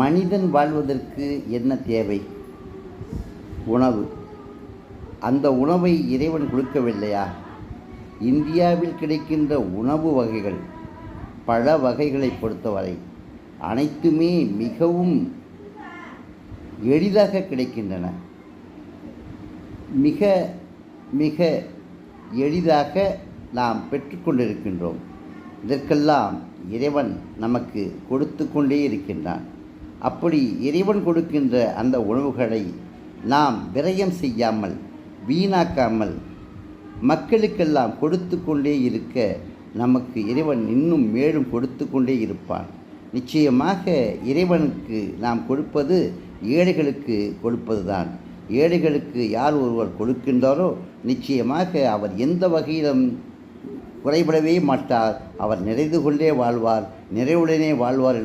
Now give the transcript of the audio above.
மனிதன் வாழ்வதற்கு என்ன தேவை? உணவு. அந்த உணவை இறைவன் கொடுக்கவில்லையா? இந்தியாவில் கிடைக்கின்ற உணவு வகைகள், பழ வகைகளை பொறுத்தவரை அனைத்துமே மிகவும் எளிதாக கிடைக்கின்றன. மிக மிக எளிதாக நாம் பெற்றுக்கொண்டிருக்கின்றோம். இதற்கெல்லாம் இறைவன் நமக்கு கொடுத்து கொண்டே இருக்கின்றான். அப்படி இறைவன் கொடுக்கின்ற அந்த உணவுகளை நாம் விரயம் செய்யாமல், வீணாக்காமல் மக்களுக்கெல்லாம் கொடுத்து கொண்டே இருக்க நமக்கு இறைவன் இன்னும் மேலும் கொடுத்து கொண்டே இருப்பான். நிச்சயமாக இறைவனுக்கு நாம் கொடுப்பது ஏழைகளுக்கு கொடுப்பது தான். ஏழைகளுக்கு யார் ஒருவர் கொடுக்கின்றாரோ நிச்சயமாக அவர் எந்த வகையிலும் குறைபடவே மாட்டார். அவர் நிறைந்து கொண்டே வாழ்வார், நிறைவுடனே வாழ்வார்.